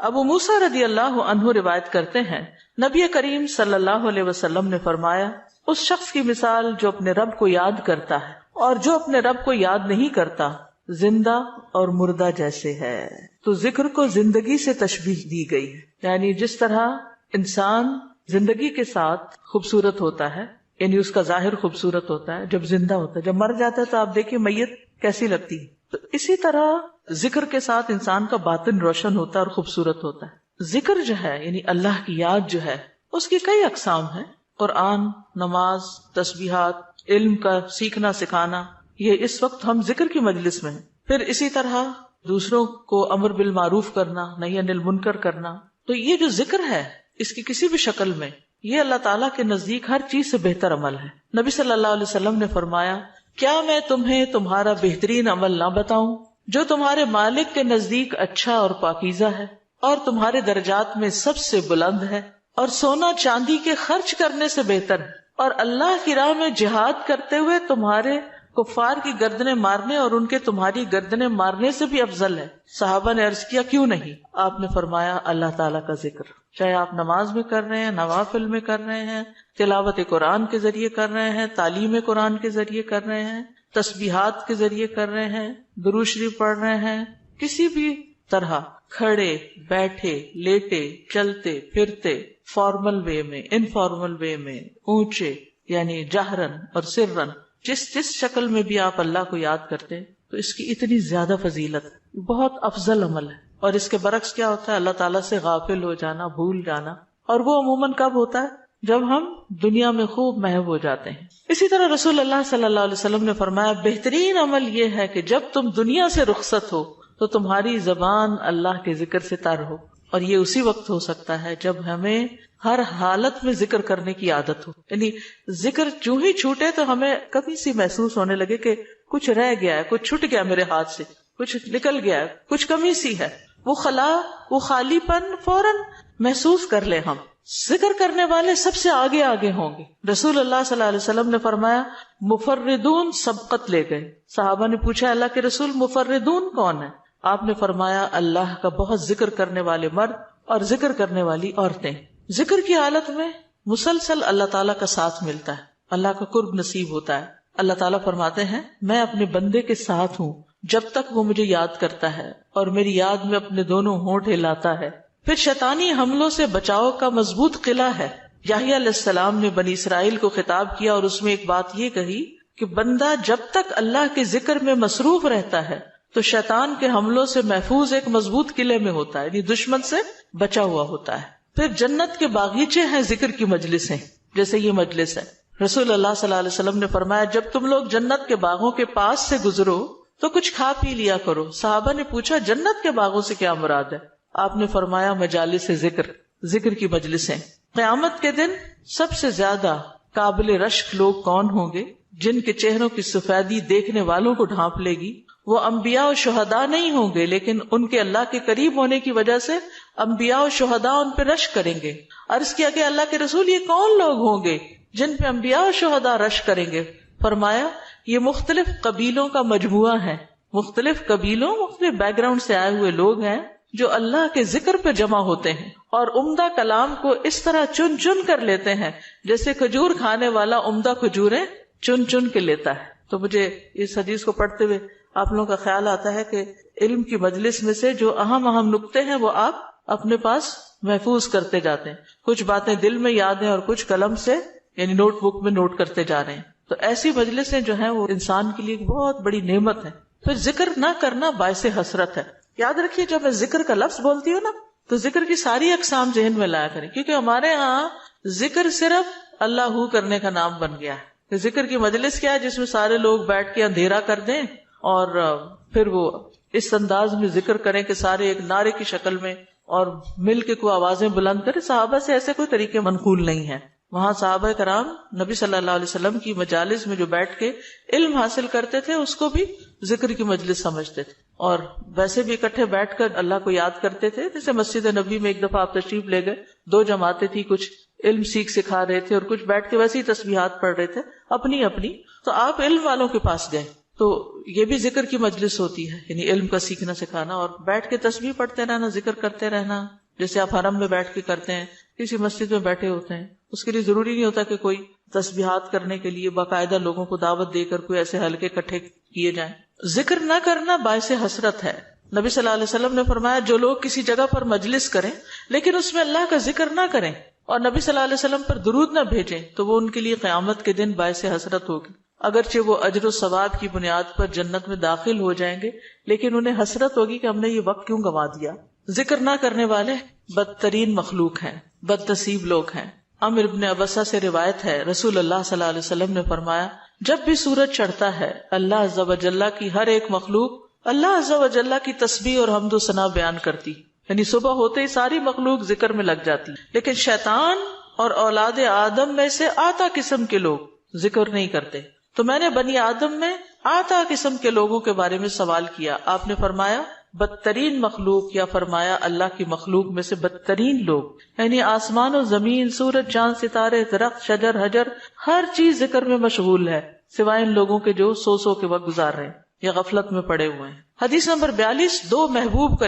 ابو موسیٰ رضی اللہ عنہ روایت کرتے ہیں نبی کریم صلی اللہ علیہ وسلم نے فرمایا اس شخص کی مثال جو اپنے رب کو یاد کرتا ہے اور جو اپنے رب کو یاد نہیں کرتا زندہ اور مردہ جیسے ہے. تو ذکر کو زندگی سے تشبیہ دی گئی ہے، یعنی جس طرح انسان زندگی کے ساتھ خوبصورت ہوتا ہے، یعنی اس کا ظاہر خوبصورت ہوتا ہے جب زندہ ہوتا ہے، جب مر جاتا ہے تو آپ دیکھیے میت کیسی لگتی ہے. تو اسی طرح ذکر کے ساتھ انسان کا باطن روشن ہوتا ہے اور خوبصورت ہوتا ہے. ذکر جو ہے یعنی اللہ کی یاد جو ہے اس کی کئی اقسام ہیں. قرآن، نماز، تسبیحات، علم کا سیکھنا سکھانا، یہ اس وقت ہم ذکر کی مجلس میں ہیں. پھر اسی طرح دوسروں کو امر بالمعروف کرنا، نہی عن المنکر کرنا. تو یہ جو ذکر ہے اس کی کسی بھی شکل میں یہ اللہ تعالیٰ کے نزدیک ہر چیز سے بہتر عمل ہے. نبی صلی اللہ علیہ وسلم نے فرمایا کیا میں تمہیں تمہارا بہترین عمل نہ بتاؤں جو تمہارے مالک کے نزدیک اچھا اور پاکیزہ ہے اور تمہارے درجات میں سب سے بلند ہے اور سونا چاندی کے خرچ کرنے سے بہتر ہے اور اللہ کی راہ میں جہاد کرتے ہوئے تمہارے کفار کی گردنیں مارنے اور ان کے تمہاری گردنیں مارنے سے بھی افضل ہے. صحابہ نے عرض کیا کیوں نہیں؟ آپ نے فرمایا اللہ تعالیٰ کا ذکر، چاہے آپ نماز میں کر رہے ہیں، نوافل میں کر رہے ہیں، تلاوت قرآن کے ذریعے کر رہے ہیں، تعلیم قرآن کے ذریعے کر رہے ہیں، تسبیحات کے ذریعے کر رہے ہیں، درود شریف پڑھ رہے ہیں، کسی بھی طرح کھڑے بیٹھے لیٹے چلتے پھرتے، فارمل وے میں، انفارمل وے میں، اونچے یعنی جہرن اور سرن، جس شکل میں بھی آپ اللہ کو یاد کرتے ہیں تو اس کی اتنی زیادہ فضیلت ہے، بہت افضل عمل ہے. اور اس کے برعکس کیا ہوتا ہے؟ اللہ تعالیٰ سے غافل ہو جانا، بھول جانا، اور وہ عموماً کب ہوتا ہے؟ جب ہم دنیا میں خوب محو ہو جاتے ہیں. اسی طرح رسول اللہ صلی اللہ علیہ وسلم نے فرمایا بہترین عمل یہ ہے کہ جب تم دنیا سے رخصت ہو تو تمہاری زبان اللہ کے ذکر سے تر ہو. اور یہ اسی وقت ہو سکتا ہے جب ہمیں ہر حالت میں ذکر کرنے کی عادت ہو. یعنی ذکر جو ہی چھوٹے تو ہمیں کبھی سی محسوس ہونے لگے کہ کچھ رہ گیا ہے، کچھ چھٹ گیا میرے ہاتھ سے، کچھ نکل گیا ہے، کچھ کمی سی ہے، وہ خلا، وہ خالی پن فوراً محسوس کر لیں. ہم ذکر کرنے والے سب سے آگے آگے ہوں گے. رسول اللہ صلی اللہ علیہ وسلم نے فرمایا مفردون سبقت لے گئے. صحابہ نے پوچھا اللہ کے رسول مفردون کون ہے؟ آپ نے فرمایا اللہ کا بہت ذکر کرنے والے مرد اور ذکر کرنے والی عورتیں. ذکر کی حالت میں مسلسل اللہ تعالیٰ کا ساتھ ملتا ہے، اللہ کا قرب نصیب ہوتا ہے. اللہ تعالیٰ فرماتے ہیں میں اپنے بندے کے ساتھ ہوں جب تک وہ مجھے یاد کرتا ہے اور میری یاد میں اپنے دونوں ہونٹ ہلاتا ہے. پھر شیطانی حملوں سے بچاؤ کا مضبوط قلعہ ہے. یحییٰ علیہ السلام نے بنی اسرائیل کو خطاب کیا اور اس میں ایک بات یہ کہی کہ بندہ جب تک اللہ کے ذکر میں مصروف رہتا ہے تو شیطان کے حملوں سے محفوظ ایک مضبوط قلعے میں ہوتا ہے، یعنی دشمن سے بچا ہوا ہوتا ہے. پھر جنت کے باغیچے ہیں ذکر کی مجلسیں، جیسے یہ مجلس ہے. رسول اللہ صلی اللہ علیہ وسلم نے فرمایا جب تم لوگ جنت کے باغوں کے پاس سے گزرو تو کچھ کھا پی لیا کرو. صحابہ نے پوچھا جنت کے باغوں سے کیا مراد ہے؟ آپ نے فرمایا مجالس ذکر کی مجلسیں. قیامت کے دن سب سے زیادہ قابل رشک لوگ کون ہوں گے؟ جن کے چہروں کی سفیدی دیکھنے والوں کو ڈھانپ لے گی. وہ انبیاء و شہداء نہیں ہوں گے لیکن ان کے اللہ کے قریب ہونے کی وجہ سے انبیاء و شہداء ان پہ رشک کریں گے. عرض کیا کہ اللہ کے رسول یہ کون لوگ ہوں گے جن پہ انبیاء و شہداء رشک کریں گے؟ فرمایا یہ مختلف قبیلوں کا مجموعہ ہے، مختلف قبیلوں مختلف بیک گراؤنڈ سے آئے ہوئے لوگ ہیں جو اللہ کے ذکر پہ جمع ہوتے ہیں اور عمدہ کلام کو اس طرح چن چن کر لیتے ہیں جیسے کھجور کھانے والا عمدہ کھجوریں چن چن کے لیتا ہے. تو مجھے اس حدیث کو پڑھتے ہوئے آپ لوگوں کا خیال آتا ہے کہ علم کی مجلس میں سے جو اہم نکتے ہیں وہ آپ اپنے پاس محفوظ کرتے جاتے ہیں. کچھ باتیں دل میں یاد ہیں اور کچھ قلم سے یعنی نوٹ بک میں نوٹ کرتے جا رہے ہیں. تو ایسی مجلسیں جو ہیں وہ انسان کے لیے ایک بہت بڑی نعمت ہے. پھر ذکر نہ کرنا باعث حسرت ہے. یاد رکھیے جب میں ذکر کا لفظ بولتی ہوں نا تو ذکر کی ساری اقسام ذہن میں لایا کریں، کیونکہ ہمارے ہاں ذکر صرف اللہ کرنے کا نام بن گیا ہے. ذکر کی مجلس کیا ہے؟ جس میں سارے لوگ بیٹھ کے اندھیرا کر دیں اور پھر وہ اس انداز میں ذکر کریں کہ سارے ایک نعرے کی شکل میں اور مل کے کوئی آوازیں بلند کریں. صحابہ سے ایسے کوئی طریقے منقول نہیں ہیں. وہاں صحابہ کرام نبی صلی اللہ علیہ وسلم کی مجالس میں جو بیٹھ کے علم حاصل کرتے تھے اس کو بھی ذکر کی مجلس سمجھتے تھے اور ویسے بھی اکٹھے بیٹھ کر اللہ کو یاد کرتے تھے. جیسے مسجد نبی میں ایک دفعہ آپ تشریف لے گئے، 2 جماعتیں تھی، کچھ علم سکھا رہے تھے اور کچھ بیٹھ کے ویسے ہی تسبیحات پڑھ رہے تھے اپنی. تو آپ علم والوں کے پاس گئے تو یہ بھی ذکر کی مجلس ہوتی ہے، یعنی علم کا سیکھنا سکھانا، اور بیٹھ کے تسبیح پڑھتے رہنا، ذکر کرتے رہنا، جیسے آپ حرم میں بیٹھ کے کرتے ہیں، کسی مسجد میں بیٹھے ہوتے ہیں، اس کے لیے ضروری نہیں ہوتا کہ کوئی تسبیحات کرنے کے لیے باقاعدہ لوگوں کو دعوت دے کر کوئی ایسے حلقے اکٹھے کیے جائیں۔ ذکر نہ کرنا باعث حسرت ہے۔ نبی صلی اللہ علیہ وسلم نے فرمایا جو لوگ کسی جگہ پر مجلس کریں لیکن اس میں اللہ کا ذکر نہ کریں اور نبی صلی اللہ علیہ وسلم پر درود نہ بھیجیں تو وہ ان کے لیے قیامت کے دن باعث حسرت ہوگی۔ اگرچہ وہ اجر و ثواب کی بنیاد پر جنت میں داخل ہو جائیں گے لیکن انہیں حسرت ہوگی کہ ہم نے یہ وقت کیوں گنوا دیا۔ ذکر نہ کرنے والے بدترین مخلوق ہیں، بد نصیب لوگ ہیں۔ عمرو بن ابسہ سے روایت ہے، رسول اللہ صلی اللہ علیہ وسلم نے فرمایا جب بھی سورج چڑھتا ہے اللہ عز و جل کی ہر ایک مخلوق اللہ عز و جل کی تسبیح اور حمد و ثنا بیان کرتی، یعنی صبح ہوتے ہی ساری مخلوق ذکر میں لگ جاتی، لیکن شیطان اور اولاد آدم میں سے آتا قسم کے لوگ ذکر نہیں کرتے۔ تو میں نے بنی آدم میں آتا قسم کے لوگوں کے بارے میں سوال کیا، آپ نے فرمایا بدترین مخلوق، یا فرمایا اللہ کی مخلوق میں سے بدترین لوگ، یعنی آسمان و زمین، سورج چاند ستارے، درخت شجر حجر، ہر چیز ذکر میں مشغول ہے سوائے ان لوگوں کے جو سو کے وقت گزار رہے ہیں یا غفلت میں پڑے ہوئے ہیں۔ حدیث نمبر 42، دو محبوب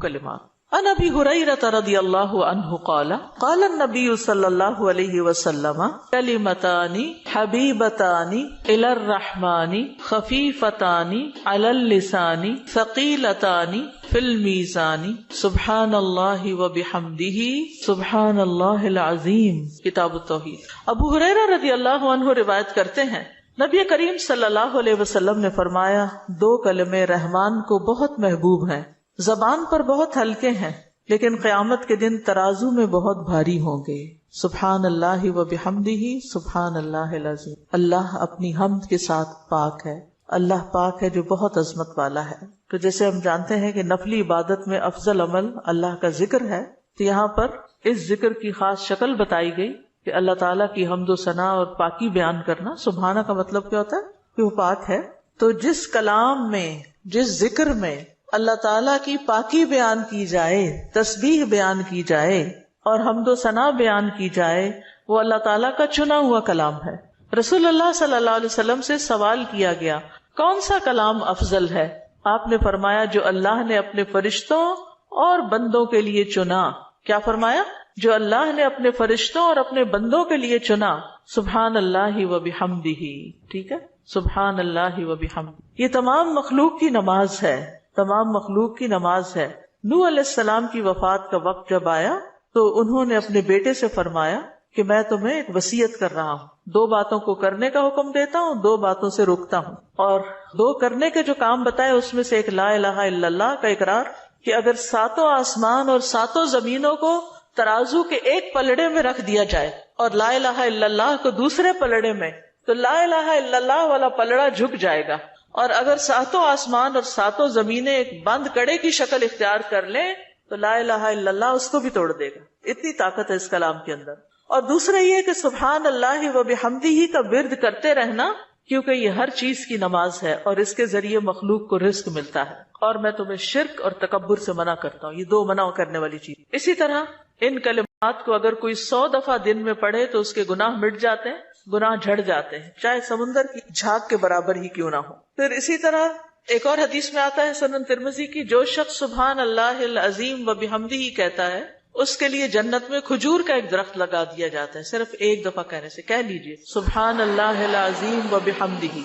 کلمات۔ عن ابی ہریرہ رضی اللہ عنہ قال قال النبی صلی اللہ علیہ وسلم کلمتان حبیبتان الی الرحمن خفیفتان علی اللسان ثقیلتان فی المیزان سبحان اللہ وبحمدہ سبحان اللہ العظیم۔ کتاب التوحید۔ ابو ہریرہ رضی اللہ عنہ روایت کرتے ہیں نبی کریم صلی اللہ علیہ وسلم نے فرمایا دو کلمے رحمان کو بہت محبوب ہیں، زبان پر بہت ہلکے ہیں لیکن قیامت کے دن ترازو میں بہت بھاری ہوں گے۔ سبحان اللہ و بحمدہ سبحان اللہ العظیم۔ اللہ اپنی حمد کے ساتھ پاک ہے، اللہ پاک ہے جو بہت عظمت والا ہے۔ تو جیسے ہم جانتے ہیں کہ نفلی عبادت میں افضل عمل اللہ کا ذکر ہے، تو یہاں پر اس ذکر کی خاص شکل بتائی گئی کہ اللہ تعالیٰ کی حمد و ثنا اور پاکی بیان کرنا۔ سبحانہ کا مطلب کیا ہوتا ہے کہ وہ پاک ہے۔ تو جس کلام میں، جس ذکر میں اللہ تعالیٰ کی پاکی بیان کی جائے، تسبیح بیان کی جائے اور حمد و ثنا بیان کی جائے، وہ اللہ تعالیٰ کا چنا ہوا کلام ہے۔ رسول اللہ صلی اللہ علیہ وسلم سے سوال کیا گیا کون سا کلام افضل ہے؟ آپ نے فرمایا جو اللہ نے اپنے فرشتوں اور بندوں کے لیے چنا۔ کیا فرمایا؟ جو اللہ نے اپنے فرشتوں اور اپنے بندوں کے لیے چنا۔ سبحان اللہ و بحمدہ، ٹھیک ہے، سبحان اللہ و بحمدہ۔ یہ تمام مخلوق کی نماز ہے، تمام مخلوق کی نماز ہے۔ نوح علیہ السلام کی وفات کا وقت جب آیا تو انہوں نے اپنے بیٹے سے فرمایا کہ میں تمہیں ایک وصیت کر رہا ہوں، دو باتوں کو کرنے کا حکم دیتا ہوں، دو باتوں سے روکتا ہوں۔ اور دو کرنے کے جو کام بتائے اس میں سے ایک لا الہ الا اللہ کا اقرار، کہ اگر ساتوں آسمان اور ساتوں زمینوں کو ترازو کے ایک پلڑے میں رکھ دیا جائے اور لا الہ الا اللہ کو دوسرے پلڑے میں، تو لا الہ الا اللہ والا پلڑا جھک جائے گا، اور اگر ساتوں آسمان اور ساتوں زمینیں ایک بند کڑے کی شکل اختیار کر لیں تو لا الہ الا اللہ اس کو بھی توڑ دے گا۔ اتنی طاقت ہے اس کلام کے اندر۔ اور دوسرا یہ کہ سبحان اللہ و بحمدہ کا ورد کرتے رہنا، کیونکہ یہ ہر چیز کی نماز ہے اور اس کے ذریعے مخلوق کو رزق ملتا ہے۔ اور میں تمہیں شرک اور تکبر سے منع کرتا ہوں، یہ دو منع کرنے والی چیز۔ اسی طرح ان کلمات کو اگر کوئی 100 دفعہ دن میں پڑھے تو اس کے گناہ مٹ جاتے ہیں، گناہ جھڑ جاتے ہیں، چاہے سمندر کی جھاگ کے برابر ہی کیوں نہ ہو۔ پھر اسی طرح ایک اور حدیث میں آتا ہے سنن ترمذی کی، جو شخص سبحان اللہ العظیم و بحمدہ کہتا ہے اس کے لیے جنت میں کھجور کا ایک درخت لگا دیا جاتا ہے، صرف ایک دفعہ کہنے سے۔ کہہ لیجئے سبحان اللہ العظیم و بحمدہ۔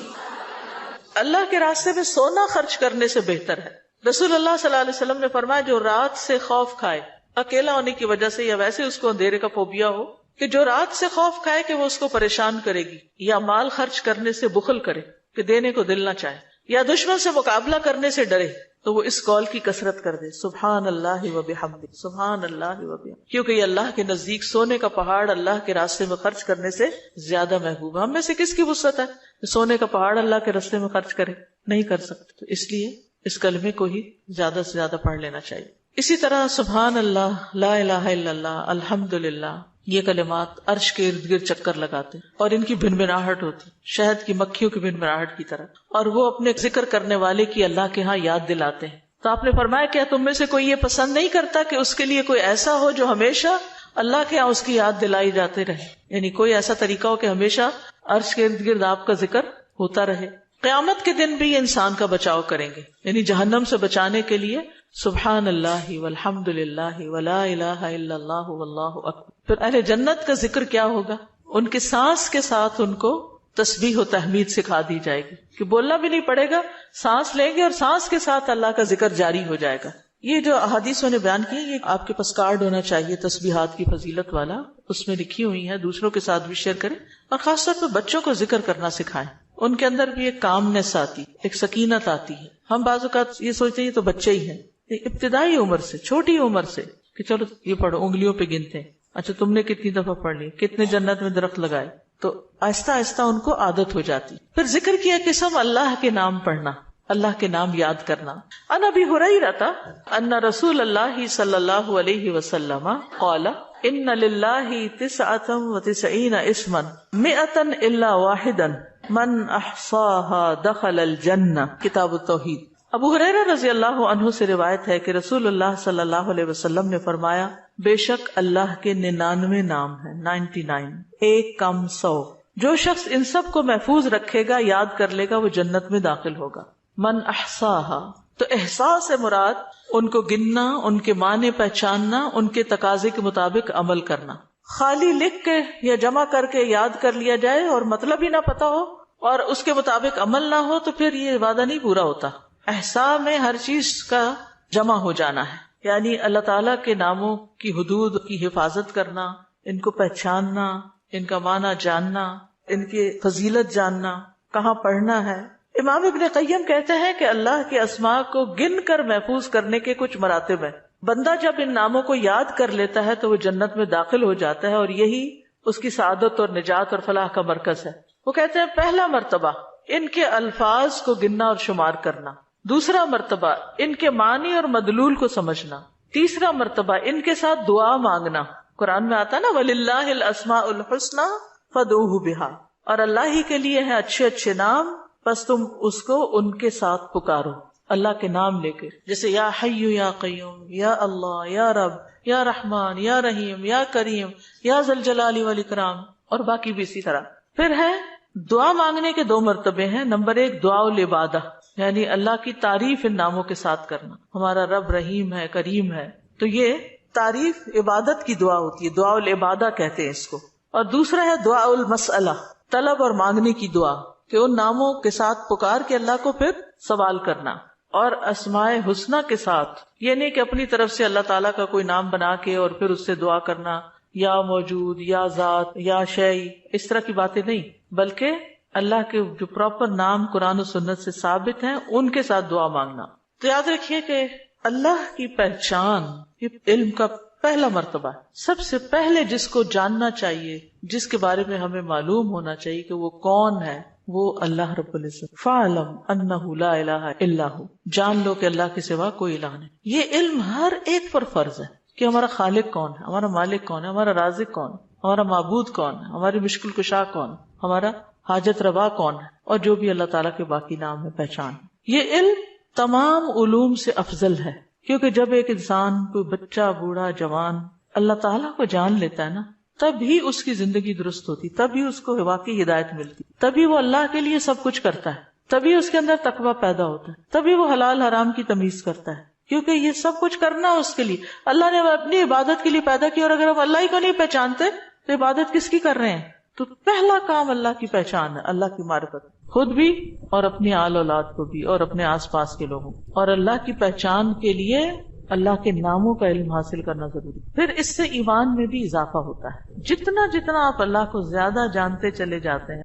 اللہ کے راستے میں سونا خرچ کرنے سے بہتر ہے۔ رسول اللہ صلی اللہ علیہ وسلم نے فرمایا جو رات سے خوف کھائے، اکیلا ہونے کی وجہ سے یا ویسے اس کو اندھیرے کا فوبیا ہو، کہ جو رات سے خوف کھائے کہ وہ اس کو پریشان کرے گی، یا مال خرچ کرنے سے بخل کرے کہ دینے کو دل نہ چاہے، یا دشمن سے مقابلہ کرنے سے ڈرے، تو وہ اس قول کی کثرت کر دے سبحان اللہ و بحمدہ، سبحان اللہ و بحمدہ، کیونکہ یہ اللہ کے نزدیک سونے کا پہاڑ اللہ کے راستے میں خرچ کرنے سے زیادہ محبوب ہے۔ ہم میں سے کس کی وسعت ہے کہ سونے کا پہاڑ اللہ کے راستے میں خرچ کرے؟ نہیں کر سکتے۔ تو اس لیے اس کلمے کو ہی زیادہ سے زیادہ پڑھ لینا چاہیے۔ اسی طرح سبحان اللہ، لا الہ الا اللہ، الحمدللہ، یہ کلمات عرش کے ارد گرد چکر لگاتے اور ان کی بھنبھناہٹ ہوتی شہد کی مکھیوں کی بھنبھناہٹ کی طرح، اور وہ اپنے ذکر کرنے والے کی اللہ کے ہاں یاد دلاتے ہیں۔ تو آپ نے فرمایا کیا تم میں سے کوئی یہ پسند نہیں کرتا کہ اس کے لیے کوئی ایسا ہو جو ہمیشہ اللہ کے ہاں اس کی یاد دلائی جاتے رہے، یعنی کوئی ایسا طریقہ ہو کہ ہمیشہ عرش کے ارد گرد آپ کا ذکر ہوتا رہے. قیامت کے دن بھی انسان کا بچاؤ کریں گے، یعنی جہنم سے بچانے کے لیے سبحان اللہ والحمد للہ ولا الہ الا اللہ واللہ اکبر. پھر اہل جنت کا ذکر کیا ہوگا؟ ان کے سانس کے ساتھ ان کو تسبیح و تحمید سکھا دی جائے گی کہ بولنا بھی نہیں پڑے گا، سانس لیں گے اور سانس کے ساتھ اللہ کا ذکر جاری ہو جائے گا. یہ جو احادیث میں نے بیان کی، یہ آپ کے پاس کارڈ ہونا چاہیے تسبیحات کی فضیلت والا، اس میں لکھی ہوئی ہے، دوسروں کے ساتھ بھی شیئر کریں اور خاص طور پہ بچوں کو ذکر کرنا سکھائیں. ان کے اندر بھی ایک کامنس آتی، ایک سکینت آتی ہے. ہم بعض اوقات یہ سوچتے ہیں یہ تو بچے ہی ہیں، ابتدائی عمر سے، چھوٹی عمر سے کہ چلو یہ پڑھو، انگلیوں پہ گنتے ہیں، اچھا تم نے کتنی دفعہ پڑھ لی، کتنے جنت میں درخت لگائے، تو آہستہ آہستہ ان کو عادت ہو جاتی. پھر ذکر کیا قسم اللہ کے نام پڑھنا، اللہ کے نام یاد کرنا. عن ابی ہریرہ ان رسول اللہ صلی اللہ علیہ وسلم قال ان للہ 99 اسما 100 الا واحدا من احصاها دخل الجنہ. کتاب التوحید. ابو ہریرہ رضی اللہ عنہ سے روایت ہے کہ رسول اللہ صلی اللہ علیہ وسلم نے فرمایا، بے شک اللہ کے 99 نام ہیں، 99، ایک کم 100. جو شخص ان سب کو محفوظ رکھے گا، یاد کر لے گا، وہ جنت میں داخل ہوگا. من احصاها، تو احساس سے مراد ان کو گننا، ان کے معنی پہچاننا، ان کے تقاضے کے مطابق عمل کرنا. خالی لکھ کے یا جمع کر کے یاد کر لیا جائے اور مطلب ہی نہ پتا ہو اور اس کے مطابق عمل نہ ہو تو پھر یہ وعدہ نہیں پورا ہوتا. احصاء میں ہر چیز کا جمع ہو جانا ہے، یعنی اللہ تعالیٰ کے ناموں کی حدود کی حفاظت کرنا، ان کو پہچاننا، ان کا معنی جاننا، ان کی فضیلت جاننا، کہاں پڑھنا ہے. امام ابن قیم کہتے ہیں کہ اللہ کے اسماء کو گن کر محفوظ کرنے کے کچھ مراتب ہیں. بندہ جب ان ناموں کو یاد کر لیتا ہے تو وہ جنت میں داخل ہو جاتا ہے اور یہی اس کی سعادت اور نجات اور فلاح کا مرکز ہے. وہ کہتے ہیں پہلا مرتبہ ان کے الفاظ کو گننا اور شمار کرنا، دوسرا مرتبہ ان کے معنی اور مدلول کو سمجھنا، تیسرا مرتبہ ان کے ساتھ دعا مانگنا. قرآن میں آتا نا وَلِلَّهِ الْأَسْمَاءُ الْحُسْنَى فَادْعُوهُ بِهَا، اور اللہ ہی کے لیے ہیں اچھے اچھے نام، بس تم اس کو ان کے ساتھ پکارو، اللہ کے نام لے کے، جیسے یا حی یا قیوم، یا اللہ، یا رب، یا رحمان، یا رحیم، یا کریم، یا ذی الجلال والاکرام، اور باقی بھی اسی طرح. پھر ہے دعا مانگنے کے 2 مرتبے ہیں. نمبر 1 دعا العبادہ، یعنی اللہ کی تعریف ان ناموں کے ساتھ کرنا. ہمارا رب رحیم ہے، کریم ہے، تو یہ تعریف عبادت کی دعا ہوتی ہے، دعا العبادہ کہتے ہیں اس کو. اور دوسرا ہے دعا المسئلہ، طلب اور مانگنے کی دعا، کہ ان ناموں کے ساتھ پکار کے اللہ کو پھر سوال کرنا. اور اسماء حسنہ کے ساتھ یہ نہیں کہ اپنی طرف سے اللہ تعالیٰ کا کوئی نام بنا کے اور پھر اس سے دعا کرنا، یا موجود، یا ذات، یا شیء، اس طرح کی باتیں نہیں، بلکہ اللہ کے جو پراپر نام قرآن و سنت سے ثابت ہیں ان کے ساتھ دعا مانگنا. تو یاد رکھیے کہ اللہ کی پہچان یہ علم کا پہلا مرتبہ ہے. سب سے پہلے جس کو جاننا چاہیے، جس کے بارے میں ہمیں معلوم ہونا چاہیے کہ وہ کون ہے، وہ اللہ رب العزت. فَاعْلَمْ أَنَّهُ لَا إِلَٰهَ إِلَّا هُوَ، جان لو کہ اللہ کے سوا کوئی الہ نہیں. یہ علم ہر ایک پر فرض ہے کہ ہمارا خالق کون ہے، ہمارا مالک کون ہے، ہمارا رازق کون ہے، ہمارا معبود کون ہے، ہماری مشکل کشا کون ہے، ہمارا حاجت روا کون ہے، اور جو بھی اللہ تعالیٰ کے باقی نام ہے، پہچان. یہ علم تمام علوم سے افضل ہے، کیونکہ جب ایک انسان، کوئی بچہ، بوڑھا، جوان اللہ تعالیٰ کو جان لیتا ہے نا، تب ہی اس کی زندگی درست ہوتی، تبھی اس کو واقعی ہدایت ملتی، تبھی وہ اللہ کے لیے سب کچھ کرتا ہے، تبھی اس کے اندر تقویٰ پیدا ہوتا ہے، تبھی وہ حلال حرام کی تمیز کرتا ہے. کیونکہ یہ سب کچھ کرنا اس کے لیے اللہ نے اپنی عبادت کے لیے پیدا کیا، اور اگر ہم اللہ ہی کو نہیں پہچانتے تو عبادت کس کی کر رہے ہیں؟ تو پہلا کام اللہ کی پہچان ہے، اللہ کی معرفت، خود بھی اور اپنی آل اولاد کو بھی اور اپنے آس پاس کے لوگوں. اور اللہ کی پہچان کے لیے اللہ کے ناموں کا علم حاصل کرنا ضروری. پھر اس سے ایمان میں بھی اضافہ ہوتا ہے. جتنا جتنا آپ اللہ کو زیادہ جانتے چلے جاتے ہیں